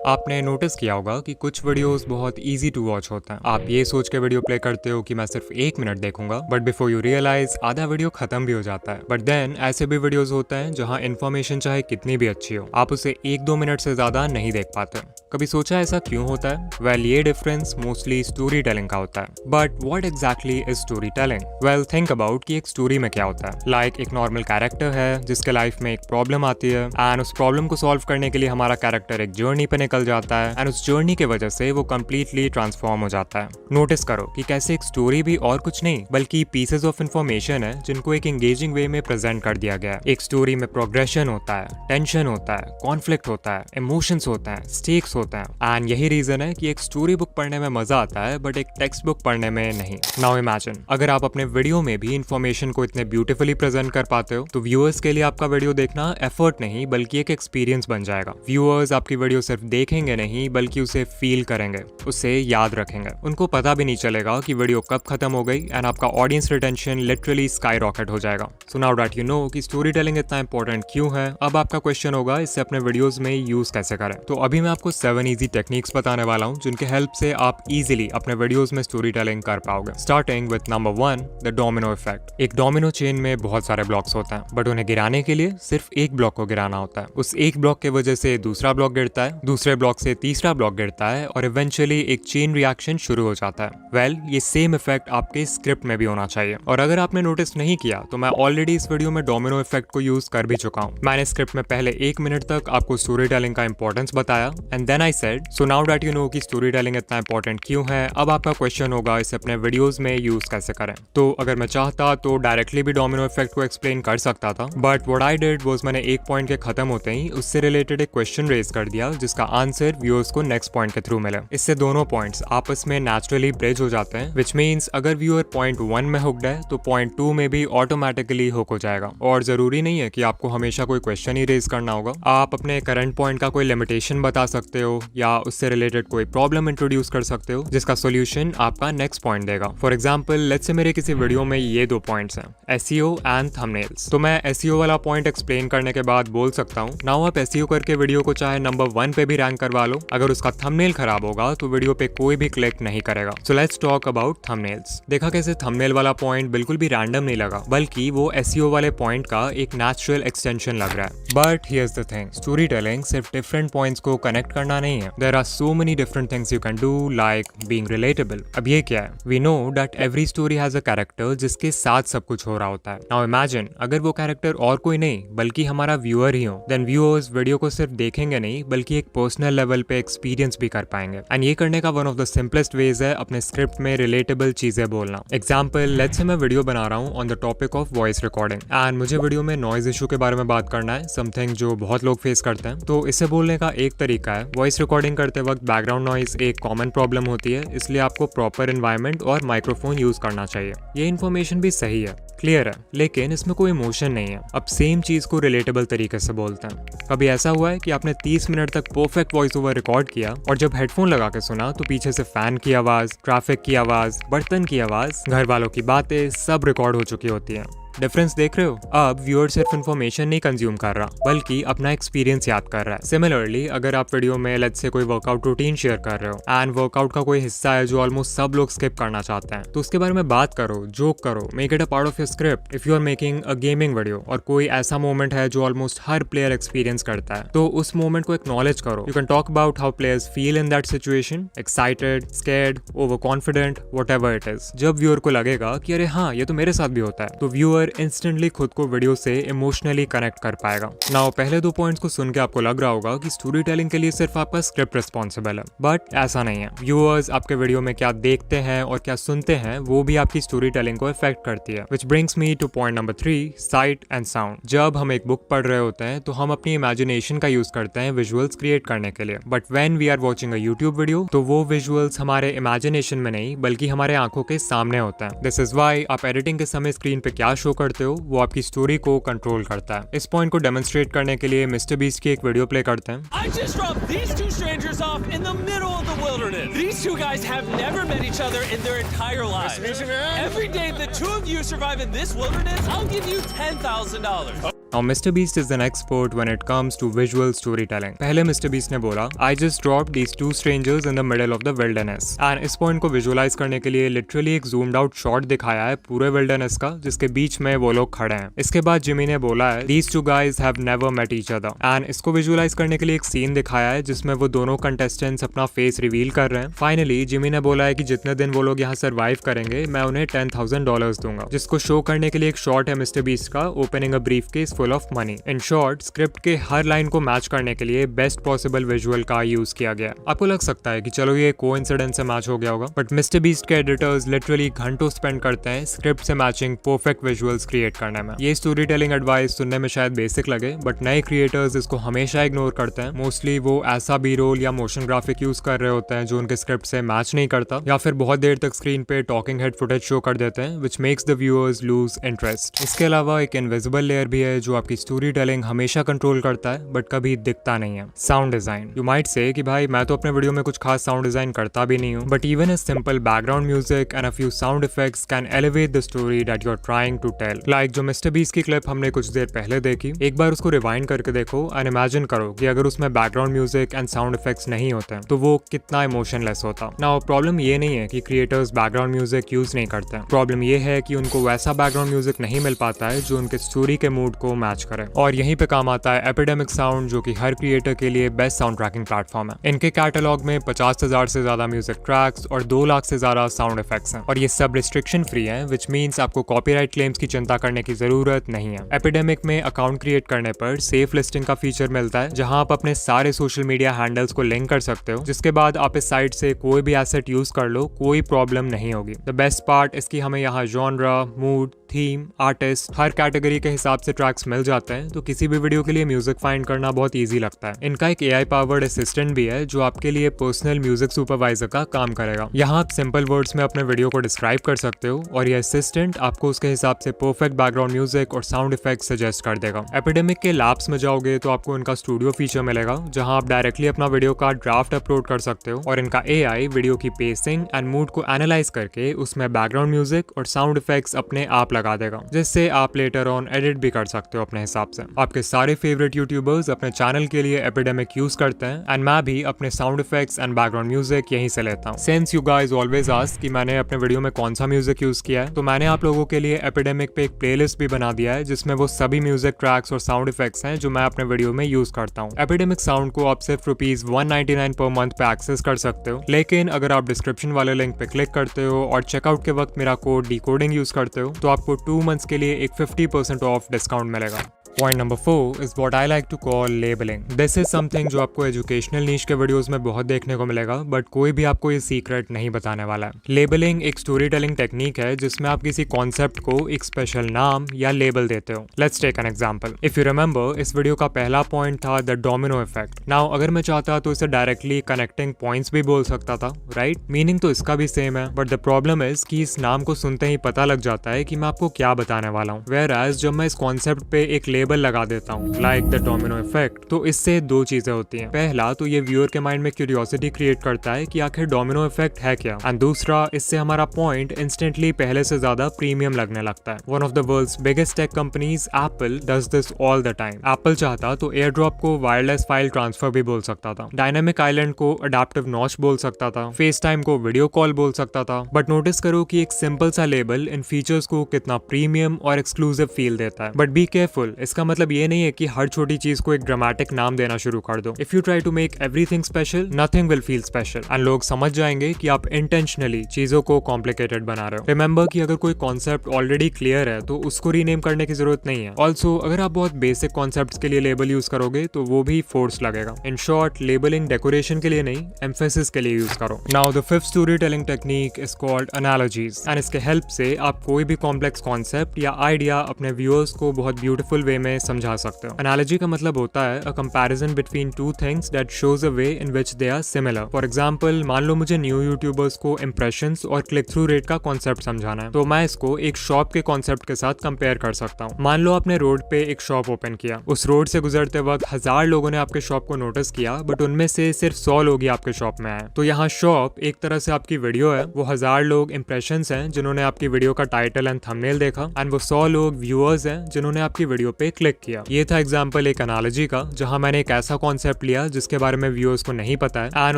आपने नोटिस किया होगा कि कुछ वीडियोस बहुत इजी टू वॉच होते हैं। आप ये सोच के वीडियो प्ले करते हो कि मैं सिर्फ 1 मिनट देखूंगा, बट बिफोर यू रियलाइज आधा वीडियो खत्म भी हो जाता है। बट देन ऐसे भी वीडियोस होते हैं जहां इन्फॉर्मेशन चाहे कितनी भी अच्छी हो, आप उसे 1-2 मिनट से ज्यादा नहीं देख पाते। कभी सोचा ऐसा क्यों होता है? वेल, ये डिफरेंस मोस्टली स्टोरी टेलिंग का होता है। But what exactly is story telling? Well, think about कि एक स्टोरी में क्या होता है। लाइक एक नॉर्मल कैरेक्टर है जिसके लाइफ में एक प्रॉब्लम आती है एंड उस प्रॉब्लम को सॉल्व करने के लिए हमारा कैरेक्टर एक जर्नी पे निकल जाता है एंड उस जर्नी के वजह से वो कंप्लीटली ट्रांसफॉर्म हो जाता है। नोटिस करो कि कैसे एक स्टोरी भी और कुछ नहीं बल्कि पीसेस ऑफ इन्फॉर्मेशन है जिनको एक एंगेजिंग वे में प्रेजेंट कर दिया गया है। एक स्टोरी में प्रोग्रेशन होता है, टेंशन होता है, कॉन्फ्लिक्ट होता है, इमोशंस होता है, स्टेक्स होता है एंड यही रीजन है कि एक स्टोरी बुक पढ़ने में मजा आता है बट एक टेक्स्ट बुक पढ़ने में नहीं। नाउ इमेजिन अगर आप अपने वीडियो में भी इन्फॉर्मेशन को इतने ब्यूटीफुली प्रेजेंट कर पाते हो तो व्यूअर्स के लिए आपका वीडियो देखना एफर्ट नहीं बल्कि एक एक्सपीरियंस बन जाएगा। व्यूअर्स आपकी वीडियो सिर्फ देखेंगे नहीं बल्कि उसे फील करेंगे, उसे याद रखेंगे। उनको पता भी नहीं चलेगा कि वीडियो कब खत्म हो गई एंड आपका audience retention literally sky rocket हो जाएगा। सो नाउ दैट यू नो कि स्टोरी टेलिंग इतना इंपॉर्टेंट क्यों है, अब आपका क्वेश्चन होगा इसे अपने वीडियोस में यूज कैसे करें। तो अभी मैं आपको 7 इजी टेक्निक्स बताने वाला हूं जिनके हेल्प से आप इजीली अपने वीडियोस में स्टोरी टेलिंग कर पाओगे। Starting with number 1, the domino effect. एक डोमिनो चेन में बहुत सारे ब्लॉक्स होते हैं बट उन्हें गिराने के लिए सिर्फ एक ब्लॉक को गिराना होता है। उस एक ब्लॉक की वजह से दूसरा ब्लॉक गिरता है, दूसरे ब्लॉक से तीसरा ब्लॉक गिरता है और इवेंचुअली एक चेन रिएक्शन शुरू हो जाता है। वेल, ये सेम इफेक्ट आपके स्क्रिप्ट में भी होना चाहिए और अगर आपने नोटिस नहीं किया तो मैं ऑलरेडी इस वीडियो में डोमिनो इफेक्ट को यूज कर भी चुका हूँ। मैंने स्क्रिप्ट में पहले 1 मिनट तक आपको स्टोरी टेलिंग का इंपॉर्टेंस बताया and then I said so now that you know कि स्टोरी टेलिंग इतना इंपॉर्टेंट क्यों है, अब आपका क्वेश्चन होगा इसे अपने वीडियोस में यूज कैसे करें। तो अगर मैं चाहता तो डायरेक्टली भी डोमिनो इफेक्ट को एक्सप्लेन कर सकता था but what I did was मैंने एक पॉइंट के खत्म होते ही उससे रिलेटेड एक क्वेश्चन रेज कर दिया जिसका आंसर व्यूअर्स को नेक्स्ट पॉइंट के थ्रू मिले। इससे दोनों पॉइंट्स आपस में नेचुरली ब्रिज हो जाते हैं विच मीन्स अगर व्यूअर पॉइंट 1 में हुक्ड है तो पॉइंट 2 में भी ऑटोमेटिकली हुक हो जाएगा। और जरूरी नहीं है कि आपको हमेशा कोई क्वेश्चन ही रेज करना होगा, आप अपने करंट पॉइंट का कोई लिमिटेशन बता सकते हो या उससे रिलेटेड कोई प्रॉब्लम इंट्रोड्यूस कर सकते हो जिसका सोल्यूशन आपका नेक्स्ट पॉइंट देगा। फॉर एग्जाम्पल लेट्स से मेरे किसी वीडियो में ये 2 पॉइंट्स हैं, एसईओ एंड थंबनेल्स। तो मैं एसईओ वाला पॉइंट एक्सप्लेन करने के बाद बोल सकता हूँ नाउ आप एसईओ करके वीडियो को चाहे नंबर 1 पे भी रैंक करवा लो, अगर उसका थंबनेल खराब होगा तो वीडियो पे कोई भी क्लिक नहीं करेगा। So let's talk about thumbnails. देखा कैसे थंबनेल वाला पॉइंट बिल्कुल भी रैंडम नहीं लगा बल्कि वो एसईओ वाले पॉइंट का एक नेचुरल एक्सटेंशन लग रहा है। But here's the thing, storytelling सिर्फ डिफरेंट पॉइंट्स को कनेक्ट करना नहीं है। There are so many different things you can do like being relatable. अब ये क्या है? We know that every story has a character जिसके साथ सब कुछ हो रहा होता है। नाउ इमेजिन अगर वो कैरेक्टर और कोई नहीं बल्कि हमारा व्यूअर ही हो, देन व्यूअर्स वीडियो को सिर्फ देखेंगे नहीं बल्कि एक पर्सनल लेवल पे एक्सपीरियंस भी कर पाएंगे एंड ये करने का one of the simplest ways है अपने स्क्रिप्ट में रिलेटेबल चीजें बोलना। एग्जाम्पल लेट्स से मैं वीडियो बना रहा हूँ on the topic of voice recording and मुझे वीडियो में नॉइज इशू के बारे में बात करना है, समथिंग जो बहुत लोग फेस करते हैं। तो इसे बोलने का एक तरीका है, वॉइस रिकॉर्डिंग करते वक्त बैकग्राउंड नॉइज एक कॉमन प्रॉब्लम होती है, इसलिए आपको प्रॉपर एनवायरनमेंट और माइक्रोफोन यूज करना चाहिए। ये इन्फॉर्मेशन भी सही है, क्लियर है, लेकिन इसमें कोई इमोशन नहीं है। अब सेम चीज को रिलेटेबल तरीके से बोलते हैं। कभी ऐसा हुआ है कि आपने 30 मिनट तक परफेक्ट वॉइस ओवर रिकॉर्ड किया और जब हेडफोन लगा के सुना तो पीछे से फैन की आवाज, ट्रैफिक की आवाज, बर्तन की आवाज, घर वालों की बातें सब रिकॉर्ड हो चुकी होती हैं। डिफरेंस देख रहे हो? अब व्यूअर सिर्फ इन्फॉर्मेशन नहीं कंज्यूम कर रहा बल्कि अपना एक्सपीरियंस याद कर रहा है। सिमिलरली अगर आप वीडियो में लेट्स से कोई वर्कआउट रूटीन शेयर कर रहे हो एंड वर्कआउट का कोई हिस्सा है जो ऑलमोस्ट सब लोग स्किप करना चाहते हैं तो उसके बारे में बात करो, जोक करो, make it a part of your script. If you are making a gaming video और कोई ऐसा मोमेंट है जो ऑलमोस्ट हर प्लेयर एक्सपीरियंस करता है तो उस मोमेंट को एक्नॉलेज करो। You can talk about how players feel in that situation, excited, scared, over confident, whatever it is. जब व्यूअर को लगेगा कि अरे हाँ ये तो मेरे साथ भी होता है तो व्यूअर इंस्टेंटली खुद को वीडियो से इमोशनली कनेक्ट कर पाएगा। नाउ पहले 2 पॉइंट्स को सुन के आपको लग रहा होगा कि स्टोरी टेलिंग के लिए सिर्फ आपका स्क्रिप्ट रिस्पॉन्सिबल है, बट ऐसा नहीं है। व्यूअर्स आपके वीडियो में क्या देखते हैं और क्या सुनते हैं वो भी आपकी स्टोरी टेलिंग को इफेक्ट करती है। Which brings me two point number 3, site and sound. जब हम एक बुक पढ़ रहे होते हैं तो हम अपनी इमेजिनेशन का यूज करते हैं विजुअल्स क्रिएट करने के लिए, but when we are watching a YouTube video तो वो विजुअल्स हमारे इमेजिनेशन में नहीं बल्कि हमारे आंखों के सामने होते हैं। दिस इज व्हाई आप एडिटिंग के समय स्क्रीन पे क्या शो करते हो वो आपकी स्टोरी को कंट्रोल करता है। इस पॉइंट को डेमोन्स्ट्रेट करने के लिए मिस्टर बीस्ट की एक वीडियो प्ले करते हैं। I just dropped these 2 strangers off in the middle of the wilderness. These 2 guys have never met each other in their entire lives. Nice to meet you, man. Every day the 2 of you survive in this wilderness, I'll give you $10,000. Now Mr. Beast is an expert when it comes to visual storytelling. पहले Mr. Beast ने बोला, I just dropped these two strangers in the middle of the wilderness. And इस point को visualise करने के लिए literally एक zoomed out shot दिखाया है पूरे विल्डरनेस का, जिसके बीच में वो लोग खड़े हैं। इसके बाद जिमी ने बोला है, These two guys have never met each other. And इसको विजुअलाइज करने के लिए एक सीन दिखाया है जिसमें वो दोनों कंटेस्टेंट्स अपना फेस रिवील कर रहे हैं। फाइनली जिमी ने बोला है कि जितने दिन वो लोग यहाँ सर्वाइव करेंगे मैं उन्हें $10,000 दूंगा, जिसको शो करने के लिए एक शॉट है मिस्टर बीस्ट का opening a briefcase full of money. In short script के हर लाइन को मैच करने के लिए बेस्ट पॉसिबल विजुअल का यूज किया गया। आपको लग सकता है कि चलो ये कोइंसिडेंस से मैच हो गया होगा, बट मिस्टर बीस्ट के एडिटर्स लिटरली घंटों स्पेंड करते हैं स्क्रिप्ट से मैचिंग परफेक्ट विजुअल्स क्रिएट करने में। ये स्टोरी टेलिंग एडवाइस सुनने में शायद बेसिक लगे, बट नए क्रिएटर्स इसको हमेशा इग्नोर करते हैं। मोस्टली वो ऐसा बी रोल या मोशन ग्राफिक यूज कर रहे होते हैं जो उनके स्क्रिप्ट से मैच नहीं करता, या फिर बहुत देर तक स्क्रीन पे टॉकिंग हेड फुटेज शो कर देते हैं which makes the viewers loose interest. इसके अलावा एक इनविजिबल लेयर भी है जो आपकी स्टोरी टेलिंग हमेशा कंट्रोल करता है बट कभी दिखता नहीं है, sound design. You might say कि भाई मैं तो अपने वीडियो में कुछ खास साउंड डिजाइन करता भी नहीं हूँ, but even a simple background music and a few sound effects can elevate the story that you are trying to tell. Like जो मिस्टर बीस्ट की क्लिप हमने कुछ देर पहले देखी, एक बार उसको रिवाइंड करके देखो एंड इमेजिन करो कि अगर उसमें background music and sound effects नहीं होते तो वो कितना इमोशनलेस होता। नाउ प्रॉब्लम ये नहीं है कि क्रिएटर्स बैकग्राउंड म्यूजिक यूज नहीं करते हैं, प्रॉब्लम ये है कि उनको वैसा बैकग्राउंड म्यूजिक नहीं मिल पाता है जो उनके स्टोरी के मूड को मैच करे। और यहीं पे काम आता है एपिडेमिक साउंड, जो कि हर क्रिएटर के लिए बेस्ट साउंड ट्रैकिंग प्लेटफॉर्म है। इनके कैटलॉग में 50,000 से ज्यादा म्यूजिक ट्रैक्स और 2 लाख से ज्यादा साउंड इफेक्ट्स हैं, और ये सब रिस्ट्रिक्शन फ्री हैं, व्हिच मींस आपको कॉपीराइट क्लेम्स की चिंता करने की जरूरत नहीं है। एपिडेमिक में अकाउंट क्रिएट करने पर सेफ लिस्टिंग का फीचर मिलता है, जहां आप अपने सारे सोशल मीडिया हैंडल्स को लिंक कर सकते हो, जिसके बाद आप इस साइट से कोई भी एसेट यूज कर लो, कोई प्रॉब्लम नहीं होगी। द बेस्ट पार्ट इसकी हमें यहाँ जॉनरा, मूड, थीम, आर्टिस्ट, हर कैटेगरी के हिसाब से ट्रैक्स मिल जाते हैं, तो किसी भी वीडियो के लिए म्यूजिक फाइंड करना बहुत इजी लगता है। इनका एक AI पावर्ड असिस्टेंट भी है जो आपके लिए पर्सनल म्यूजिक सुपरवाइजर का काम करेगा। यहाँ आप सिंपल वर्ड्स में अपने वीडियो को डिस्क्राइब कर सकते हो और ये असिस्टेंट आपको उसके हिसाब से परफेक्ट बैकग्राउंड म्यूजिक और साउंड इफेक्ट सजेस्ट कर देगा। एपिडेमिक के लैब्स में जाओगे तो आपको इनका स्टूडियो फीचर मिलेगा, जहाँ आप डायरेक्टली अपना वीडियो का ड्राफ्ट अपलोड कर सकते हो और इनका AI वीडियो की पेसिंग एंड मूड को एनालाइज करके उसमें बैकग्राउंड म्यूजिक और साउंड इफेक्ट्स अपने आप लगा देगा, जिससे आप लेटर ऑन एडिट भी कर सकते हो अपने हिसाब से। आपके सारे फेवरेट यूट्यूबर्स अपने चैनल के लिए एपिडेमिक यूज करते हैं एंड मैं भी अपने sound effects and background music यहीं से लेता हूँ। Since you guys always ask कि मैंने अपने वीडियो में कौन सा म्यूजिक यूज किया है, तो मैंने आप लोगों के लिए एपिडेमिक पे एक प्लेलिस्ट भी बना दिया है जिसमें वो सभी म्यूजिक ट्रैक्स और साउंड इफेक्ट्स हैं जो मैं अपने वीडियो में यूज करता हूँ। एपिडेमिक साउंड को आप सिर्फ ₹199 पर मंथ पे एक्सेस कर सकते हो, लेकिन अगर आप डिस्क्रिप्शन वाले लिंक पे क्लिक करते हो और चेकआउट के वक्त मेरा कोड डिकोडिंग यूज करते हो तो आपको 2 मंथ्स के लिए एक 50% ऑफ डिस्काउंट मिलेगा। Point number 4 is what I like to call labeling. This is something जो आपको एजुकेशनल नीश के वीडियोस में बहुत देखने को मिलेगा, बट कोई भी आपको ये सीक्रेट नहीं बताने वाला है। लेबलिंग एक स्टोरी टेलिंग टेक्निक है जिसमें आप किसी कॉन्सेप्ट को एक स्पेशल नाम या लेबल देते हो। Let's take an example. If you remember, इस वीडियो का पहला पॉइंट था द डोमिनो इफेक्ट। नाउ अगर मैं चाहता तो इसे डायरेक्टली कनेक्टिंग पॉइंट्स भी बोल सकता था, राइट? मीनिंग तो इसका भी सेम है, बट द प्रॉब्लम इज कि इस नाम को सुनते ही पता लग जाता है कि मैं आपको क्या बताने वाला हूँ। Whereas जब मैं इस कॉन्सेप्ट पे एक लेबल लगा देता हूँ लाइक द डोमिनो इफेक्ट, तो इससे 2 चीजें होती हैं। पहला तो ये व्यूअर के माइंड में क्यूरियोसिटी क्रिएट करता है कि आखिर डोमिनो इफेक्ट है क्या, एंड दूसरा इससे हमारा पॉइंट इंस्टेंटली पहले से ज्यादा प्रीमियम लगने लगता है। One of the world's biggest tech companies Apple does this all the time. Apple चाहता तो एयर ड्रॉप को वायरलेस फाइल ट्रांसफर भी बोल सकता था, डायनामिक आइलैंड को अडेप्टिव नॉच बोल सकता था, फेस टाइम को वीडियो कॉल बोल सकता था, बट नोटिस करो कि एक सिंपल सा लेबल इन फीचर्स को कितना प्रीमियम और एक्सक्लूसिव फील देता है। बट बी केयरफुल, इसका मतलब ये नहीं है कि हर छोटी चीज को एक ड्रामेटिक नाम देना शुरू कर दो। If you try to make everything special, nothing will feel special, and लोग समझ जाएंगे कि आप इंटेंशनली चीजों को कॉम्प्लिकेटेड बना रहे हो। रिमेंबर कि अगर कोई कॉन्सेप्ट ऑलरेडी क्लियर है तो उसको रीनेम करने की जरूरत नहीं है। ऑल्सो अगर आप बहुत बेसिक कॉन्सेप्ट्स के लिए लेबल यूज करोगे तो वो भी फोर्स लगेगा। इन शॉर्ट, लेबलिंग डेकोरेशन के लिए नहीं, एम्फेसिस के लिए यूज करो। Now the 5th story telling technique is called analogies, and इसके हेल्प से आप कोई भी कॉम्प्लेक्स कॉन्सेप्ट या आइडिया अपने व्यूअर्स को बहुत ब्यूटीफुल वे में समझा सकते हो। एनालॉजी का मतलब होता है a comparison between 2 things that shows a way in which they are similar. For example, मान लो मुझे न्यू यूट्यूबर्स को इंप्रेशंस और क्लिक थ्रू रेट का कॉन्सेप्ट समझाना है, तो मैं इसको एक शॉप के कॉन्सेप्ट के साथ कंपेयर कर सकता हूँ। मान लो आपने रोड पे एक शॉप ओपन किया, उस रोड से गुजरते वक्त 1000 लोगों ने आपके शॉप को नोटिस किया, बट उनमें से सिर्फ 100 लोग ही आपके शॉप में आए। तो यहाँ शॉप एक तरह से आपकी वीडियो है, वो 1000 लोग इंप्रेशंस हैं जिन्होंने आपकी वीडियो का टाइटल एंड थंबनेल देखा, एंड वो 100 लोग व्यूअर्स हैं जिन्होंने आपकी वीडियो पे क्लिक किया। ये था एग्जाम्पल एक एनालॉजी का, जहां मैंने एक ऐसा कॉन्सेप्ट लिया जिसके बारे में व्यूअर्स को नहीं पता है एंड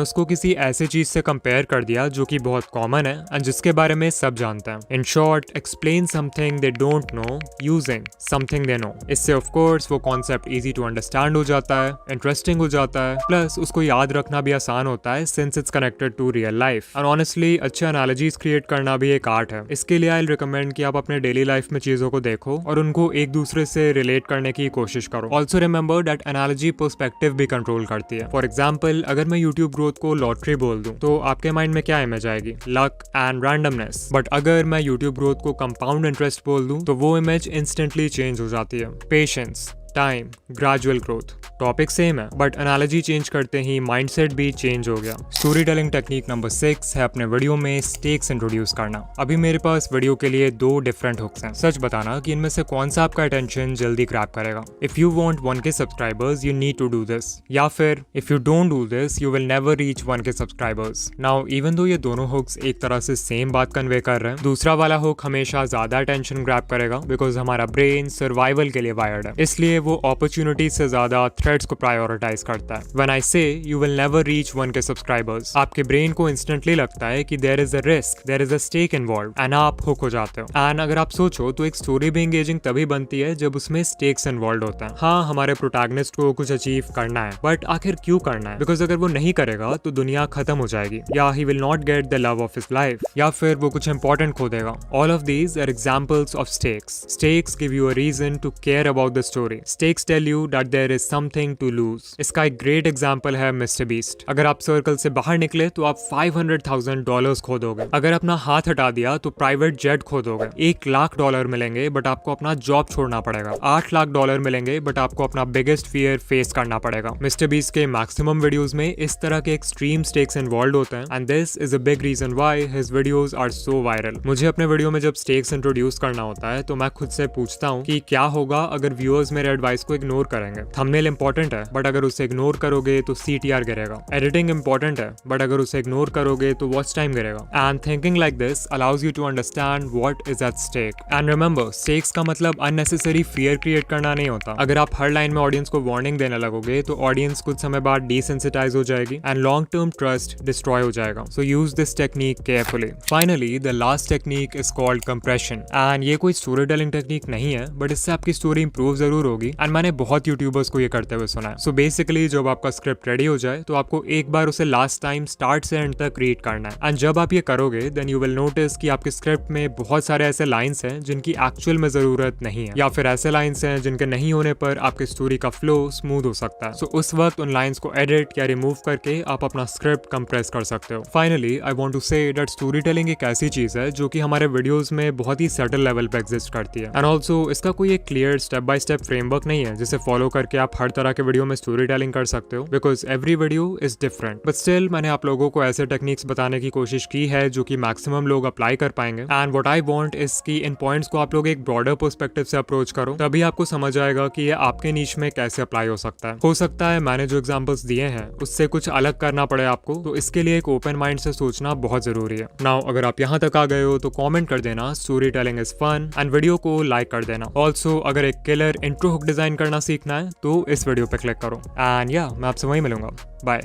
उसको किसी ऐसे चीज से कंपेयर कर दिया जो कि बहुत कॉमन है एंड जिसके बारे में सब जानते हैं। In short, explain something they don't know using something they know. इससे ऑफ कोर्स वो कॉन्सेप्ट इजी टू अंडरस्टैंड हो जाता है, इंटरेस्टिंग हो जाता है, प्लस उसको याद रखना भी आसान होता है since it's connected to real life. And honestly अच्छे एनालॉजीज क्रिएट करना भी एक आर्ट है। इसके लिए आई रिकमेंड कि आप अपने डेली लाइफ में चीजों को देखो और उनको एक दूसरे से रिलेट करने की कोशिश करो। Also remember that analogy perspective भी कंट्रोल करती है। फॉर एग्जाम्पल, अगर मैं यूट्यूब ग्रोथ को लॉटरी बोल दूं तो आपके माइंड में क्या इमेज आएगी? Luck and randomness. बट अगर मैं यूट्यूब ग्रोथ को कंपाउंड इंटरेस्ट बोल दूं तो वो इमेज इंस्टेंटली चेंज हो जाती है। Patience, time, gradual growth. Topic same है बट एनालॉजी चेंज करते ही माइंडसेट भी चेंज हो गया। स्टोरी टेलिंग टेक्निक नंबर 6 है अपने वीडियो में स्टेक्स इंट्रोड्यूस करना। अभी मेरे पास वीडियो के लिए 2 डिफरेंट हुक्स हैं। सच बताना कि इनमें से कौन सा आपका अटेंशन जल्दी ग्रैब करेगा। If you want 1K subscribers you need to do this, या फिर if you don't do this you will never reach 1K subscribers. Now even though ये दोनों हुक्स एक तरह से सेम बात कन्वे कर रहे हैं, दूसरा वाला हुक हमेशा ज्यादा अटेंशन ग्रैब करेगा बिकॉज हमारा ब्रेन सर्वाइवल के लिए वायर्ड है। इसलिए वो अपॉर्चुनिटी से ज्यादा थ्रेट्स को प्रायोरिटाइज करता है। When I say you will never reach 1K subscribers, आपके ब्रेन को इंस्टेंटली लगता है कि there is a risk, there is a stake involved, and आप हुक हो जाते हो। एंड अगर आप सोचो तो एक स्टोरी भी एंगेजिंग तभी बनती है जब उसमें स्टेक्स इन्वॉल्व होता है। हाँ, हमारे प्रोटैगनिस्ट को कुछ अचीव करना है, बट आखिर क्यों करना है? बिकॉज अगर वो नहीं करेगा तो दुनिया खत्म हो जाएगी, या he will not get the love of his life, या फिर वो कुछ इंपॉर्टेंट खो देगा। All of these are examples of stakes. Stakes give you a reason to care about the story. Stakes tell you that there is something to lose. इसका एक great example है mister beast. अगर आप circle से बाहर निकले तो आप $500,000 खो दोगे। अगर अपना हाथ हटा दिया तो प्राइवेट जेट खो दोगे। $1 लाख मिलेंगे बट आपको अपना जॉब छोड़ना पड़ेगा। $8 लाख मिलेंगे बट आपको अपना बिगेस्ट फियर फेस करना पड़ेगा। मिस्टर बीस्ट के मैक्सिमम वीडियोस में इस तरह के एक्सट्रीम स्टेक्स इन्वॉल्व होते हैं and this is a big reason why his videos are so viral. मुझे अपने वीडियो में जब स्टेक्स इंट्रोड्यूस करना होता है तो मैं खुद से पूछता हूँ कि क्या होगा अगर व्यूअर्स मेरे एडवाइस को इग्नोर करेंगे। थंबनेल इंपॉर्टेंट है बट अगर उसे इग्नोर करोगे तो CTR गिरेगा। एडिटिंग इंपॉर्टेंट है बट अगर उसे इग्नोर करोगे तो वॉच टाइम गिरेगा। And thinking like this allows you to understand what is at stake. And remember, stakes का मतलब अननेसेसरी फियर क्रिएट करना नहीं होता। अगर आप हर लाइन में ऑडियंस को वार्निंग देने लगोगे तो ऑडियंस कुछ समय बाद डिसेंसिटाइज हो जाएगी and long term trust destroy हो जाएगा। So use this technique carefully. Finally the last technique is called compression. And ये कोई स्टोरी टेलिंग टेक्निक नहीं है बट इससे आपकी स्टोरी इंप्रूव जरूर होगी एंड मैंने बहुत यूट्यूबर्स को ये करते हुए सुना है। सो बेसिकली जब आपका स्क्रिप्ट रेडी हो जाए तो आपको एक बार उसे लास्ट टाइम स्टार्ट से एंड तक रीड करना है एंड जब आप ये करोगे देन यू विल नोटिस कि आपके स्क्रिप्ट में बहुत सारे ऐसे लाइंस हैं जिनकी एक्चुअल में जरूरत नहीं है, या फिर ऐसे लाइंस हैं जिनके नहीं होने पर आपकी स्टोरी का फ्लो स्मूथ हो सकता है। सो उस वक्त उन लाइंस को एडिट या रिमूव करके आप अपना स्क्रिप्ट कंप्रेस कर सकते हो। Finally I want to say that storytelling एक ऐसी चीज है जो कि हमारे वीडियोस में बहुत ही सटल लेवल पे एग्जिस्ट करती है एंड ऑल्सो इसका कोई एक clear step by step framework नहीं है जिसे फॉलो करके आप हर तरह के वीडियो में स्टोरी टेलिंग कर सकते हो because every video is different. But still मैंने आप लोगों को ऐसे टेक्निक्स बताने की कोशिश की है जो कि मैक्सिमम लोग अप्लाई कर पाएंगे and what I want is कि इन पॉइंट्स को आप लोग एक ब्रॉडर पर्सपेक्टिव से अप्रोच करो, तभी आपको समझ आएगा कि ये आपके नीश में कैसे अप्लाई हो सकता है। हो सकता है मैंने जो एग्जांपल्स दिए हैं उससे कुछ अलग करना पड़े आपको, तो इसके लिए एक ओपन माइंड से सोचना बहुत जरूरी है। नाउ अगर आप यहाँ तक आ गए हो तो कॉमेंट कर देना storytelling is fun and video को लाइक कर देना। ऑल्सो अगर एक किलर इंट्रो हुक डिजाइन करना सीखना है तो इस वीडियो पे क्लिक करो एंड या मैं आपसे वहीं मिलूंगा। बाय।